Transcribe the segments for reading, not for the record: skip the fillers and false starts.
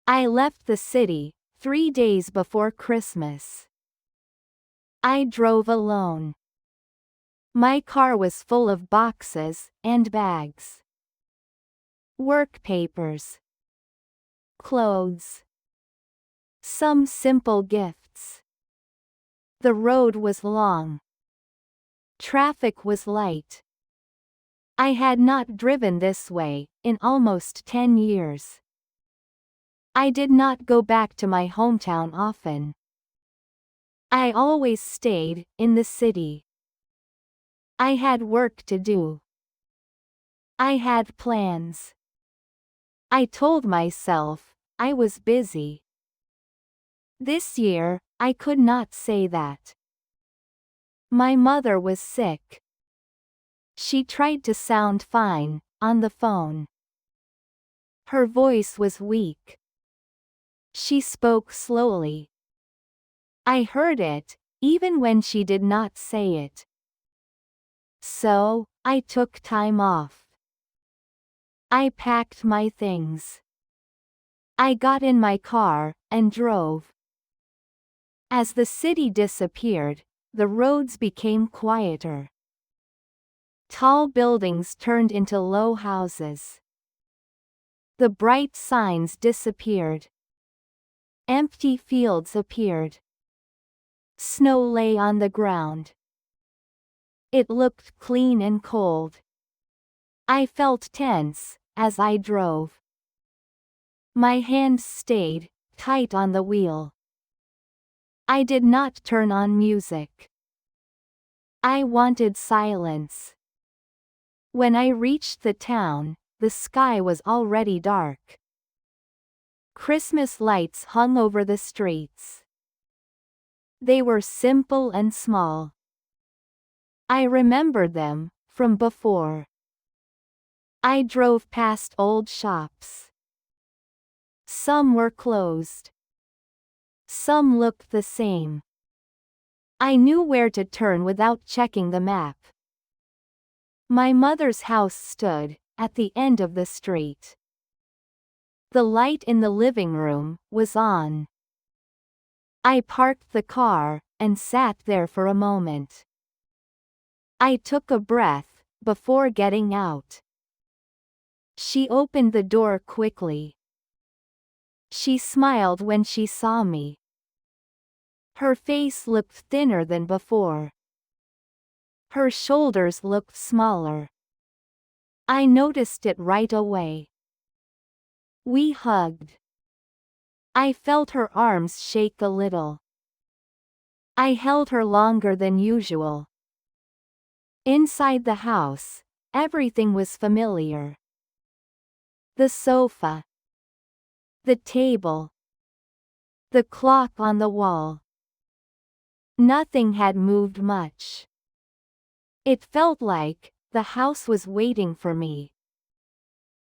I left the city 3 days before Christmas. I drove alone. My car was full of boxes and bags. Work papers. Clothes. Some simple gifts. The road was long. Traffic was light. I had not driven this way in almost 10 years. I did not go back to my hometown often. I always stayed in the city. I had work to do. I had plans. I told myself I was busy. This year, I could not say that. My mother was sick. She tried to sound fine on the phone. Her voice was weak. She spoke slowly. I heard it, even when she did not say it. So, I took time off. I packed my things. I got in my car and drove. As the city disappeared, the roads became quieter. Tall buildings turned into low houses. The bright signs disappeared. Empty fields appeared. Snow lay on the ground. It looked clean and cold. I felt tense as I drove. My hands stayed tight on the wheel. I did not turn on music. I wanted silence. When I reached the town, the sky was already dark. Christmas lights hung over the streets. They were simple and small. I remembered them from before. I drove past old shops. Some were closed. Some looked the same. I knew where to turn without checking the map. My mother's house stood at the end of the street. The light in the living room was on. I parked the car and sat there for a moment. I took a breath before getting out. She opened the door quickly. She smiled when she saw me. Her face looked thinner than before. Her shoulders looked smaller. I noticed it right away. We hugged. I felt her arms shake a little. I held her longer than usual. Inside the house, everything was familiar. The sofa. The table. The clock on the wall. Nothing had moved much. It felt like the house was waiting for me.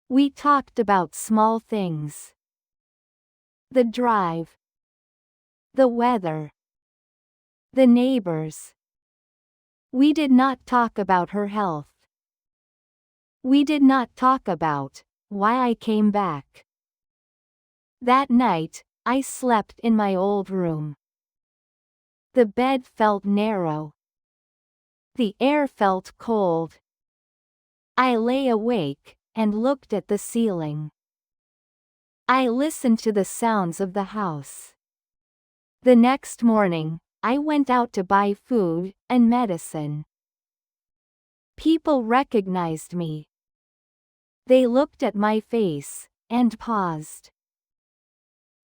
We talked about small things. The drive. The weather. The neighbors. We did not talk about her health. We did not talk about why I came back. That night, I slept in my old room. The bed felt narrow. The air felt cold. I lay awake and looked at the ceiling. I listened to the sounds of the house. The next morning, I went out to buy food and medicine. People recognized me. They looked at my face and paused.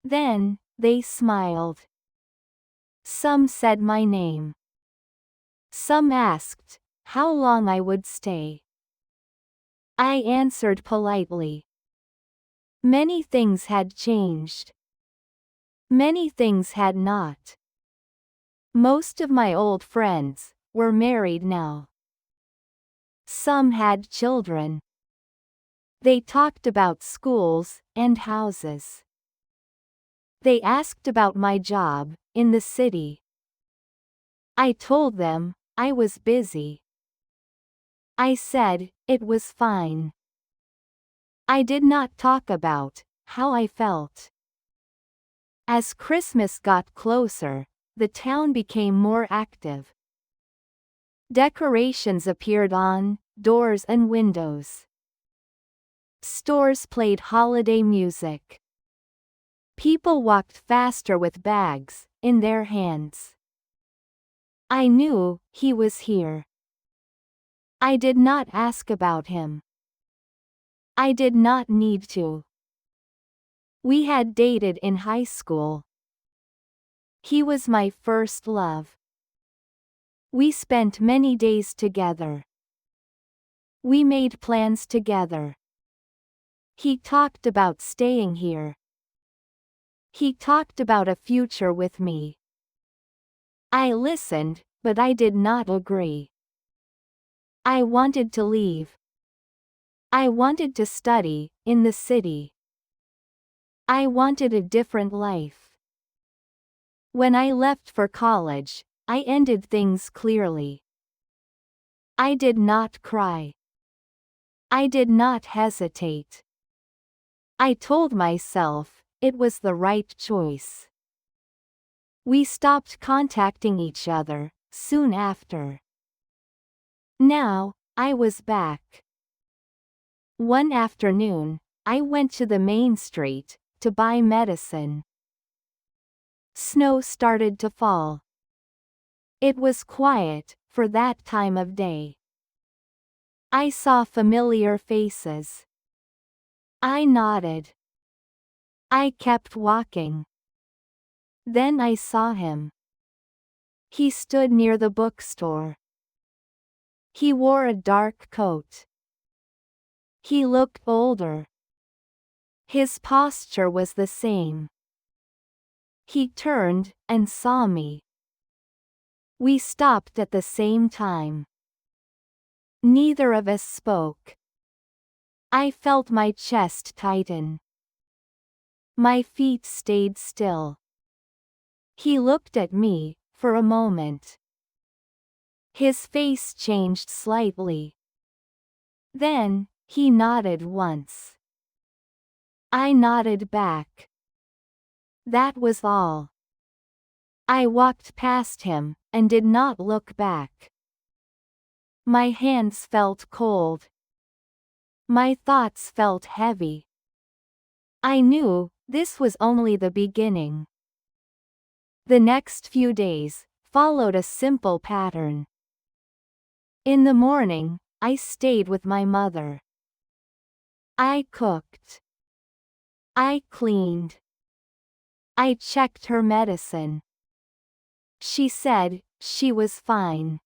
Then, they smiled. Some said my name. Some asked how long I would stay. I answered politely. Many things had changed. Many things had not. Most of my old friends were married now. Some had children. They talked about schools and houses. They asked about my job in the city. I told them I was busy. I said it was fine. I did not talk about how I felt. As Christmas got closer, the town became more active. Decorations appeared on doors and windows. Stores played holiday music. People walked faster with bags in their hands. I knew he was here. I did not ask about him. I did not need to. We had dated in high school. He was my first love. We spent many days together. We made plans together. He talked about staying here. He talked about a future with me. I listened, but I did not agree. I wanted to leave. I wanted to study in the city. I wanted a different life. When I left for college, I ended things clearly. I did not cry. I did not hesitate. I told myself it was the right choice. We stopped contacting each other soon after. Now, I was back. One afternoon, I went to the main street to buy medicine. Snow started to fall. It was quiet for that time of day. I saw familiar faces. I nodded. I kept walking. Then I saw him. He stood near the bookstore. He wore a dark coat. He looked older. His posture was the same. He turned and saw me. We stopped at the same time. Neither of us spoke. I felt my chest tighten. My feet stayed still. He looked at me for a moment. His face changed slightly. Then, he nodded once. I nodded back. That was all. I walked past him and did not look back. My hands felt cold. My thoughts felt heavy. I knew this was only the beginning. The next few days followed a simple pattern. In the morning, I stayed with my mother. I cooked. I cleaned. I checked her medicine. She said she was fine.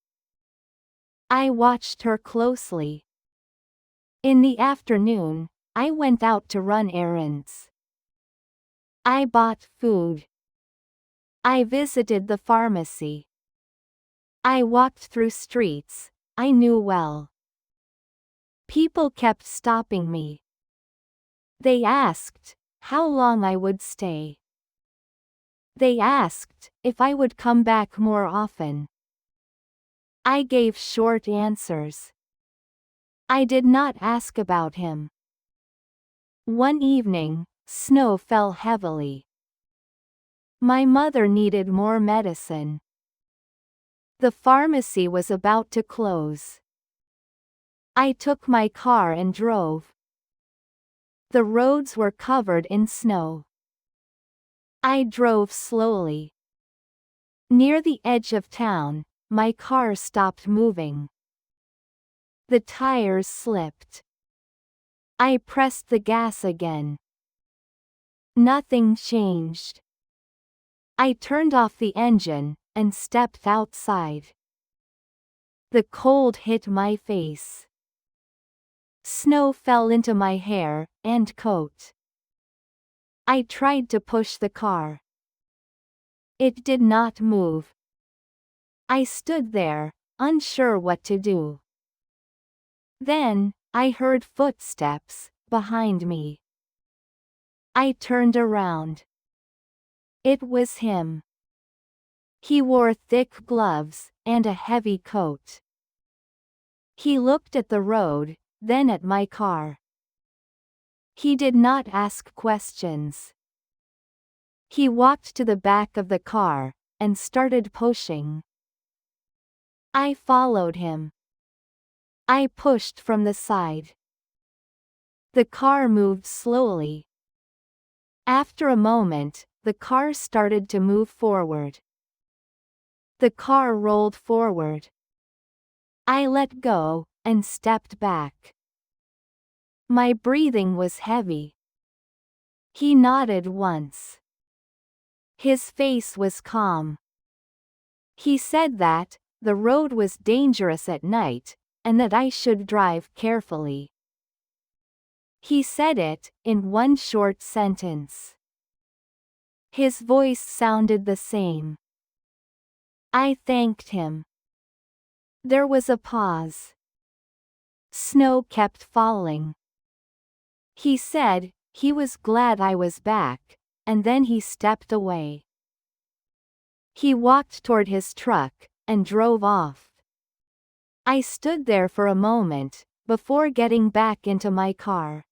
I watched her closely. In the afternoon, I went out to run errands. I bought food. I visited the pharmacy. I walked through streets I knew well. People kept stopping me. They asked how long I would stay. They asked if I would come back more often. I gave short answers. I did not ask about him. One evening, snow fell heavily. My mother needed more medicine. The pharmacy was about to close. I took my car and drove. The roads were covered in snow. I drove slowly. Near the edge of town, my car stopped moving. The tires slipped. I pressed the gas again. Nothing changed. I turned off the engine and stepped outside. The cold hit my face. Snow fell into my hair and coat. I tried to push the car. It did not move. I stood there, unsure what to do. Then, I heard footsteps behind me. I turned around. It was him. He wore thick gloves and a heavy coat. He looked at the road, then at my car. He did not ask questions. He walked to the back of the car and started pushing. I followed him. I pushed from the side. The car moved slowly. After a moment, the car started to move forward. The car rolled forward. I let go and stepped back. My breathing was heavy. He nodded once. His face was calm. He said that the road was dangerous at night and that I should drive carefully. He said it in one short sentence. His voice sounded the same. I thanked him. There was a pause. Snow kept falling. He said he was glad I was back, and then he stepped away. He walked toward his truck and drove off. I stood there for a moment before getting back into my car.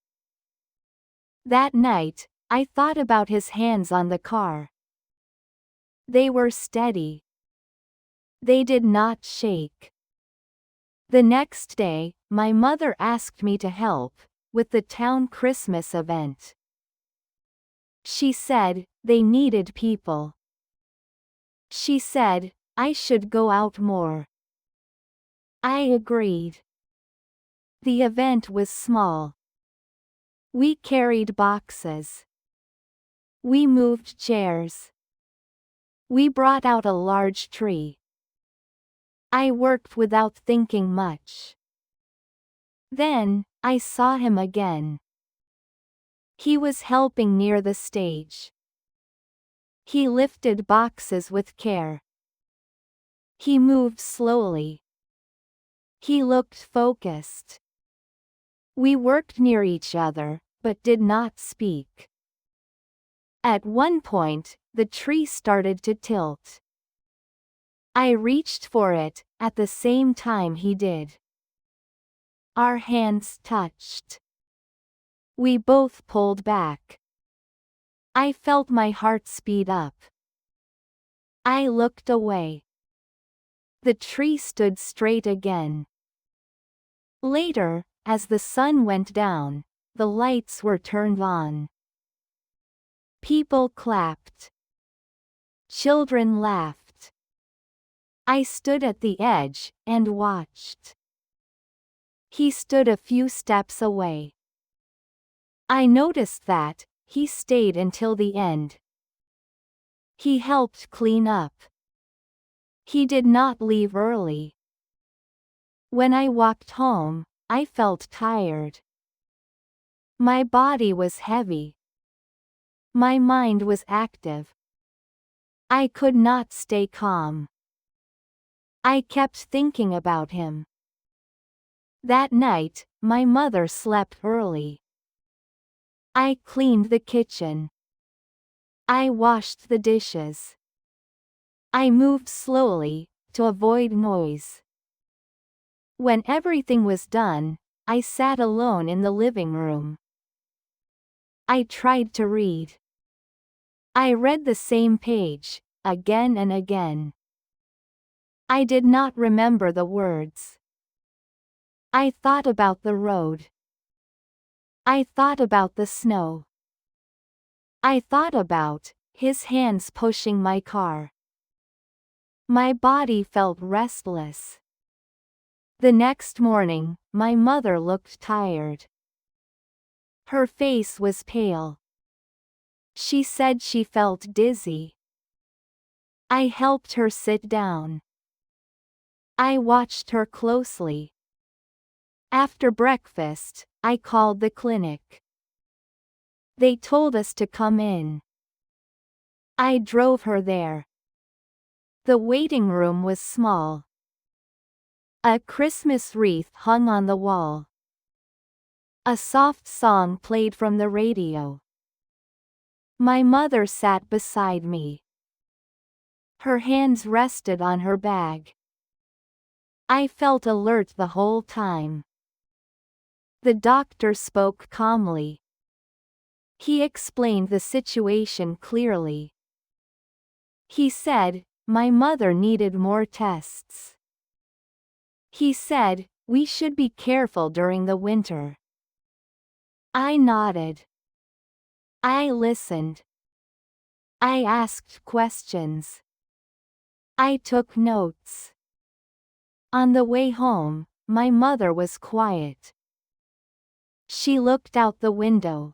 That night, I thought about his hands on the car. They were steady. They did not shake. The next day, my mother asked me to help with the town Christmas event. She said they needed people. She said I should go out more. I agreed. The event was small. We carried boxes. We moved chairs. We brought out a large tree. I worked without thinking much. Then, I saw him again. He was helping near the stage. He lifted boxes with care. He moved slowly. He looked focused. We worked near each other, but did not speak. At one point, the tree started to tilt. I reached for it at the same time he did. Our hands touched. We both pulled back. I felt my heart speed up. I looked away. The tree stood straight again. Later, as the sun went down, the lights were turned on. People clapped. Children laughed. I stood at the edge and watched. He stood a few steps away. I noticed that he stayed until the end. He helped clean up. He did not leave early. When I walked home, I felt tired. My body was heavy. My mind was active. I could not stay calm. I kept thinking about him. That night, my mother slept early. I cleaned the kitchen. I washed the dishes. I moved slowly to avoid noise. When everything was done, I sat alone in the living room. I tried to read. I read the same page, again and again. I did not remember the words. I thought about the road. I thought about the snow. I thought about his hands pushing my car. My body felt restless. The next morning, my mother looked tired. Her face was pale. She said she felt dizzy. I helped her sit down. I watched her closely. After breakfast, I called the clinic. They told us to come in. I drove her there. The waiting room was small. A Christmas wreath hung on the wall. A soft song played from the radio. My mother sat beside me. Her hands rested on her bag. I felt alert the whole time. The doctor spoke calmly. He explained the situation clearly. He said, my mother needed more tests. He said, we should be careful during the winter. I nodded. I listened. I asked questions. I took notes. On the way home, my mother was quiet. She looked out the window.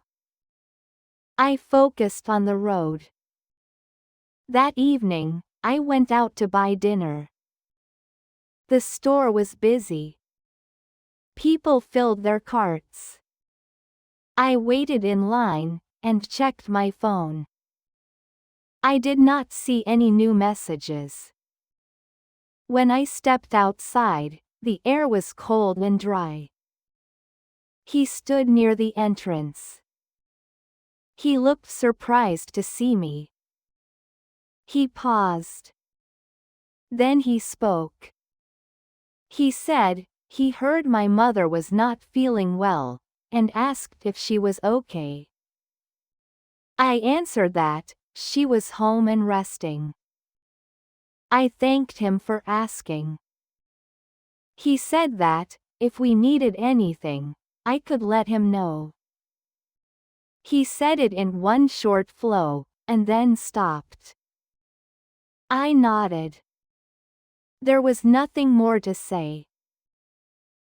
I focused on the road. That evening, I went out to buy dinner. The store was busy. People filled their carts. I waited in line and checked my phone. I did not see any new messages. When I stepped outside, the air was cold and dry. He stood near the entrance. He looked surprised to see me. He paused. Then he spoke. He said, he heard my mother was not feeling well, and asked if she was okay. I answered that she was home and resting. I thanked him for asking. He said that, if we needed anything, I could let him know. He said it in one short flow, and then stopped. I nodded. There was nothing more to say.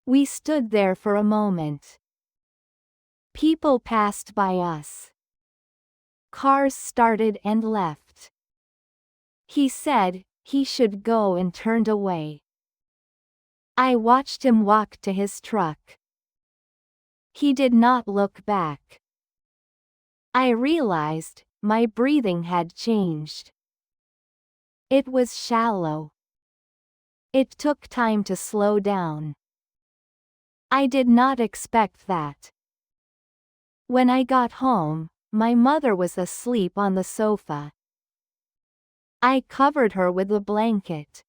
We stood there for a moment. People passed by us. Cars started and left. He said he should go and turned away. I watched him walk to his truck. He did not look back. I realized my breathing had changed. It was shallow. It took time to slow down. I did not expect that. When I got home, my mother was asleep on the sofa. I covered her with a blanket.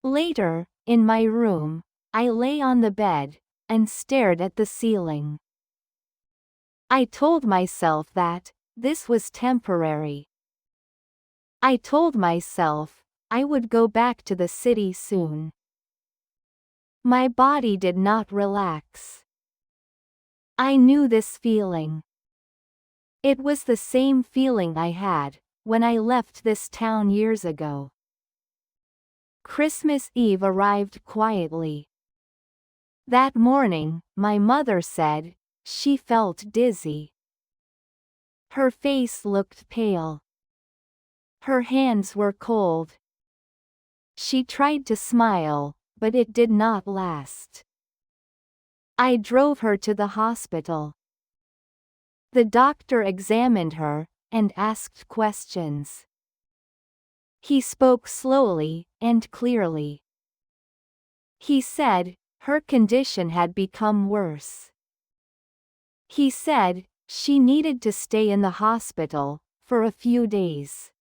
Later, in my room, I lay on the bed and stared at the ceiling. I told myself that this was temporary. I told myself I would go back to the city soon. My body did not relax. I knew this feeling. It was the same feeling I had when I left this town years ago. Christmas Eve arrived quietly. That morning, my mother said she felt dizzy. Her face looked pale. Her hands were cold. She tried to smile, but it did not last. I drove her to the hospital. The doctor examined her and asked questions. He spoke slowly and clearly. He said her condition had become worse. He said she needed to stay in the hospital for a few days.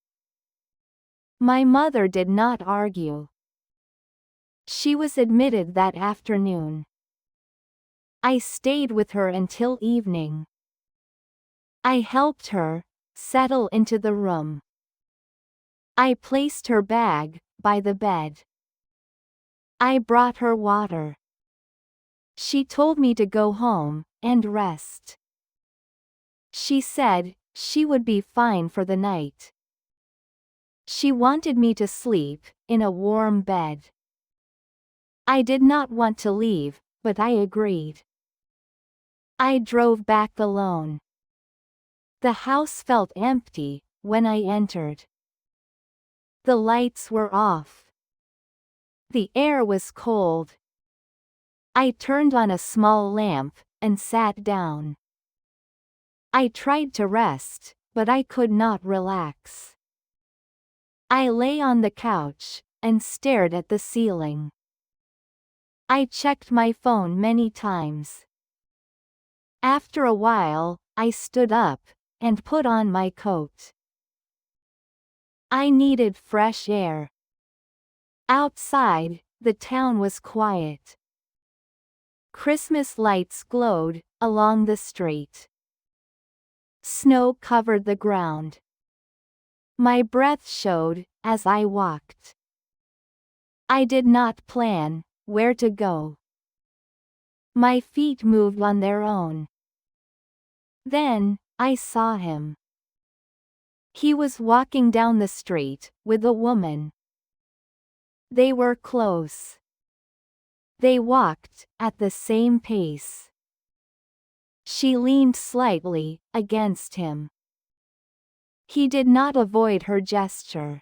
My mother did not argue. She was admitted that afternoon. I stayed with her until evening. I helped her settle into the room. I placed her bag by the bed. I brought her water. She told me to go home and rest. She said she would be fine for the night. She wanted me to sleep in a warm bed. I did not want to leave, but I agreed. I drove back alone. The house felt empty when I entered. The lights were off. The air was cold. I turned on a small lamp and sat down. I tried to rest, but I could not relax. I lay on the couch and stared at the ceiling. I checked my phone many times. After a while, I stood up and put on my coat. I needed fresh air. Outside, the town was quiet. Christmas lights glowed along the street. Snow covered the ground. My breath showed as I walked. I did not plan where to go. My feet moved on their own. Then, I saw him. He was walking down the street with a woman. They were close. They walked at the same pace. She leaned slightly against him. He did not avoid her gesture.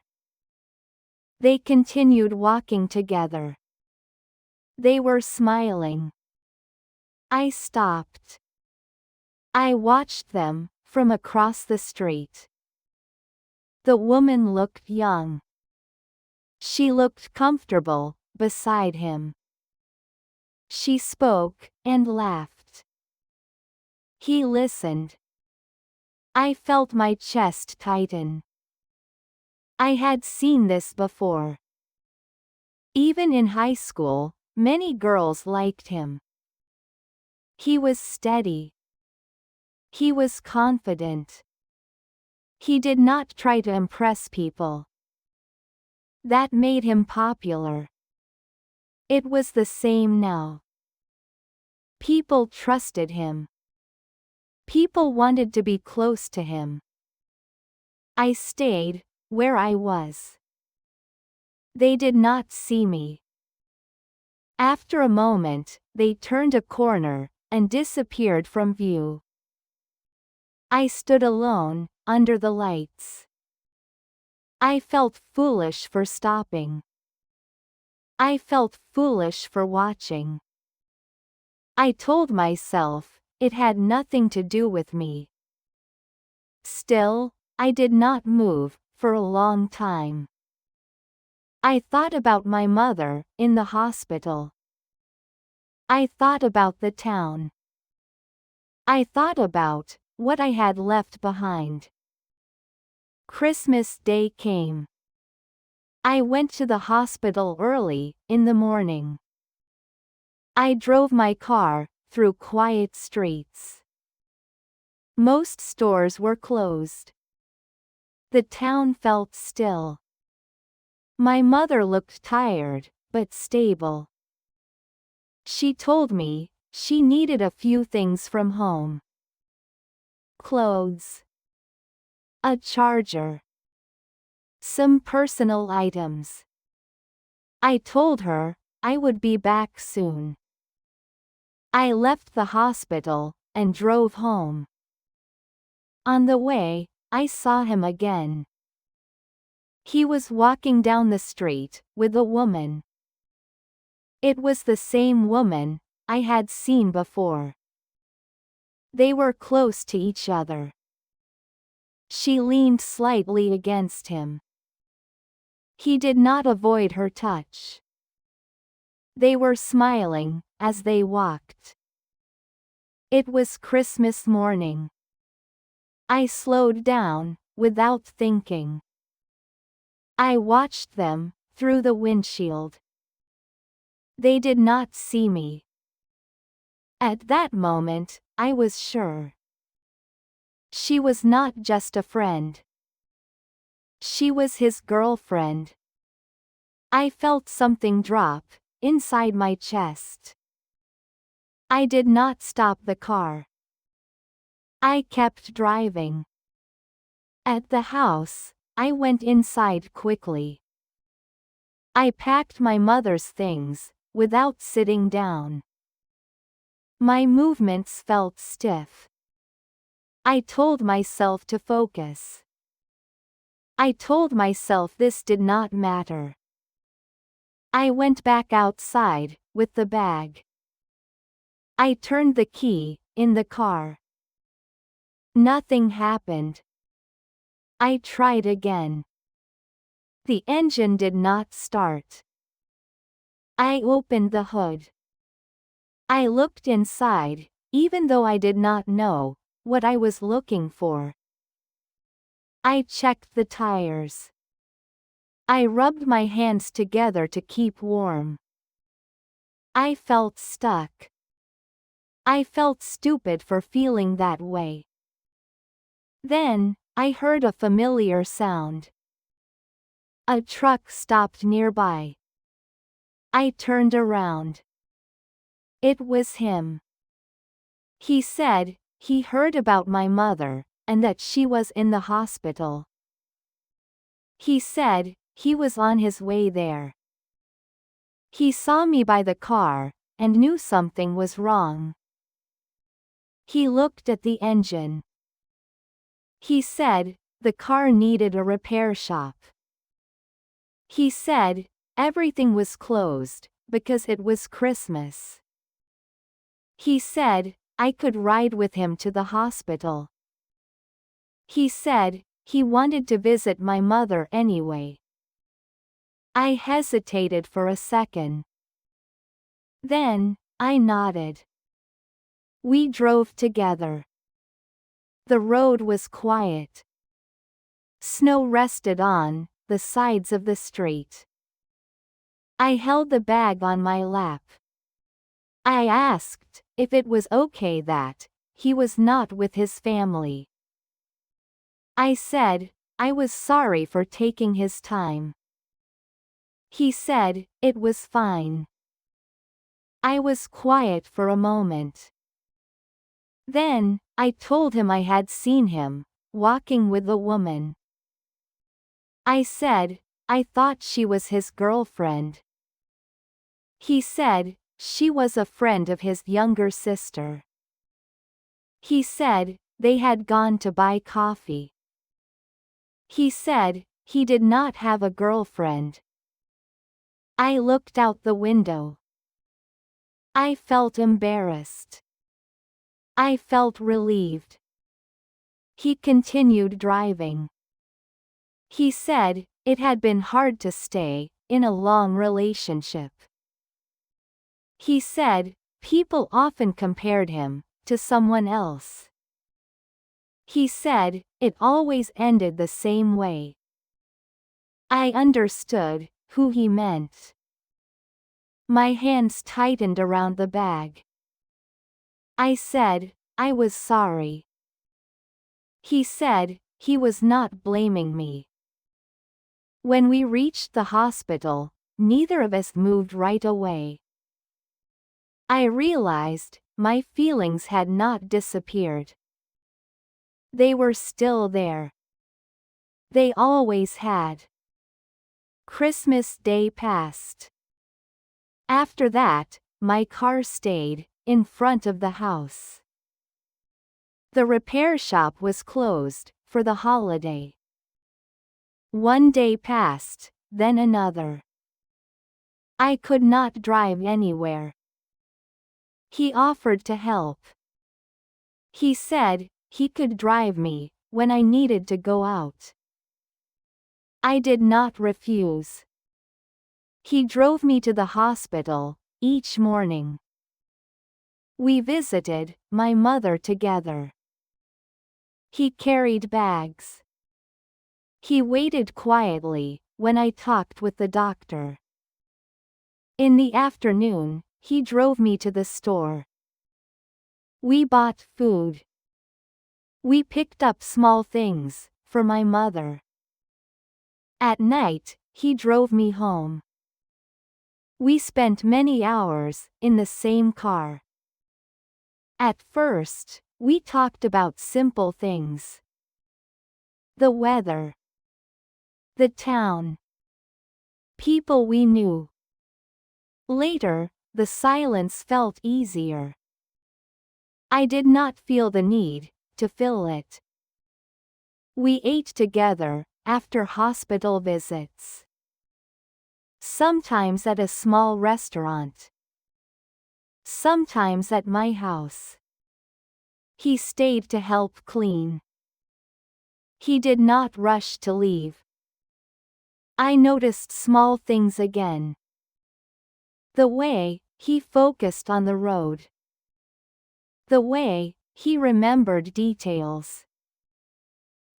They continued walking together. They were smiling. I stopped. I watched them from across the street. The woman looked young. She looked comfortable beside him. She spoke and laughed. He listened. I felt my chest tighten. I had seen this before. Even in high school, many girls liked him. He was steady. He was confident. He did not try to impress people. That made him popular. It was the same now. People trusted him. People wanted to be close to him. I stayed where I was. They did not see me. After a moment, they turned a corner and disappeared from view. I stood alone under the lights. I felt foolish for stopping. I felt foolish for watching. I told myself it had nothing to do with me. Still, I did not move for a long time. I thought about my mother in the hospital. I thought about the town. I thought about what I had left behind. Christmas Day came. I went to the hospital early in the morning. I drove my car through quiet streets. Most stores were closed. The town felt still. My mother looked tired, but stable. She told me she needed a few things from home. Clothes. A charger. Some personal items. I told her I would be back soon. I left the hospital and drove home. On the way, I saw him again. He was walking down the street with a woman. It was the same woman I had seen before. They were close to each other. She leaned slightly against him. He did not avoid her touch. They were smiling as they walked. It was Christmas morning. I slowed down without thinking. I watched them through the windshield. They did not see me. At that moment, I was sure. She was not just a friend. She was his girlfriend. I felt something drop inside my chest. I did not stop the car. I kept driving. At the house, I went inside quickly. I packed my mother's things without sitting down. My movements felt stiff. I told myself to focus. I told myself this did not matter. I went back outside with the bag. I turned the key in the car. Nothing happened. I tried again. The engine did not start. I opened the hood. I looked inside, even though I did not know what I was looking for. I checked the tires. I rubbed my hands together to keep warm. I felt stuck. I felt stupid for feeling that way. Then, I heard a familiar sound. A truck stopped nearby. I turned around. It was him. He said he heard about my mother, and that she was in the hospital. He said he was on his way there. He saw me by the car, and knew something was wrong. He looked at the engine. He said the car needed a repair shop. He said everything was closed, because it was Christmas. He said I could ride with him to the hospital. He said he wanted to visit my mother anyway. I hesitated for a second. Then, I nodded. We drove together. The road was quiet. Snow rested on the sides of the street. I held the bag on my lap. I asked if it was okay that he was not with his family. I said I was sorry for taking his time. He said it was fine. I was quiet for a moment. Then, I told him I had seen him walking with a woman. I said I thought she was his girlfriend. He said she was a friend of his younger sister. He said they had gone to buy coffee. He said he did not have a girlfriend. I looked out the window. I felt embarrassed. I felt relieved. He continued driving. He said it had been hard to stay in a long relationship. He said people often compared him to someone else. He said it always ended the same way. I understood who he meant. My hands tightened around the bag. I said I was sorry. He said he was not blaming me. When we reached the hospital, neither of us moved right away. I realized my feelings had not disappeared. They were still there. They always had. Christmas Day passed. After that, my car stayed in front of the house. The repair shop was closed for the holiday. One day passed, then another. I could not drive anywhere. He offered to help. He said he could drive me when I needed to go out. I did not refuse. He drove me to the hospital each morning. We visited my mother together. He carried bags. He waited quietly when I talked with the doctor. In the afternoon, he drove me to the store. We bought food. We picked up small things for my mother. At night, he drove me home. We spent many hours in the same car. At first, we talked about simple things. The weather. The town. People we knew. Later, the silence felt easier. I did not feel the need to fill it. We ate together after hospital visits. Sometimes at a small restaurant. Sometimes at my house. He stayed to help clean. He did not rush to leave. I noticed small things again. The way he focused on the road. The way he remembered details.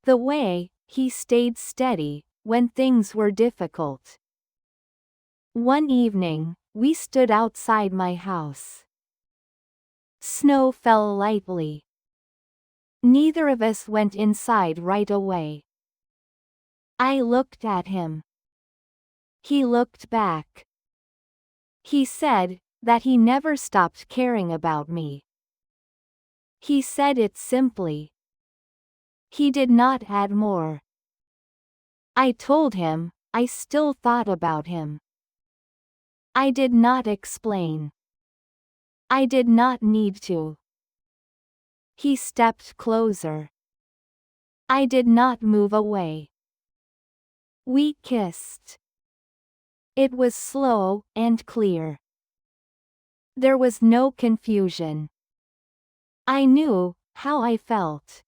The way he stayed steady when things were difficult. One evening, we stood outside my house. Snow fell lightly. Neither of us went inside right away. I looked at him. He looked back. He said that he never stopped caring about me. He said it simply. He did not add more. I told him I still thought about him. I did not explain. I did not need to. He stepped closer. I did not move away. We kissed. It was slow and clear. There was no confusion. I knew how I felt.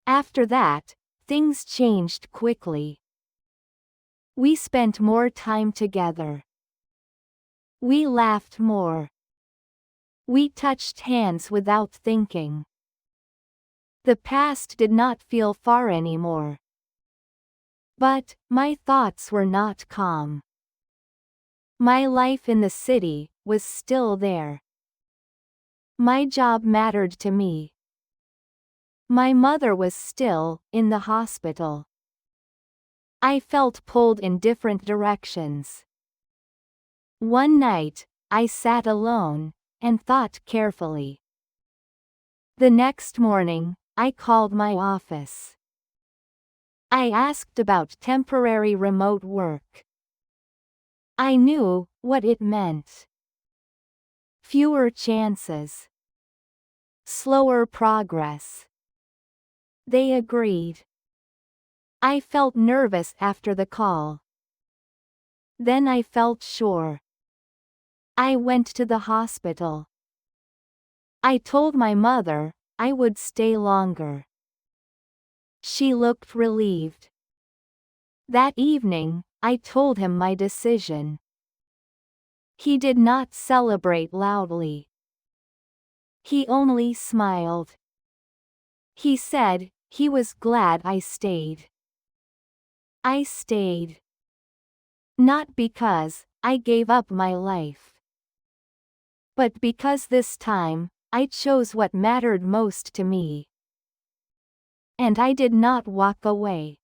After that, things changed quickly. We spent more time together. We laughed more. We touched hands without thinking. The past did not feel far anymore. But my thoughts were not calm. My life in the city was still there. My job mattered to me. My mother was still in the hospital. I felt pulled in different directions. One night, I sat alone and thought carefully. The next morning, I called my office. I asked about temporary remote work. I knew what it meant. Fewer chances. Slower progress. They agreed. I felt nervous after the call. Then I felt sure. I went to the hospital. I told my mother I would stay longer. She looked relieved. That evening, I told him my decision. He did not celebrate loudly. He only smiled. He said he was glad I stayed. I stayed. Not because I gave up my life, but because this time, I chose what mattered most to me. And I did not walk away.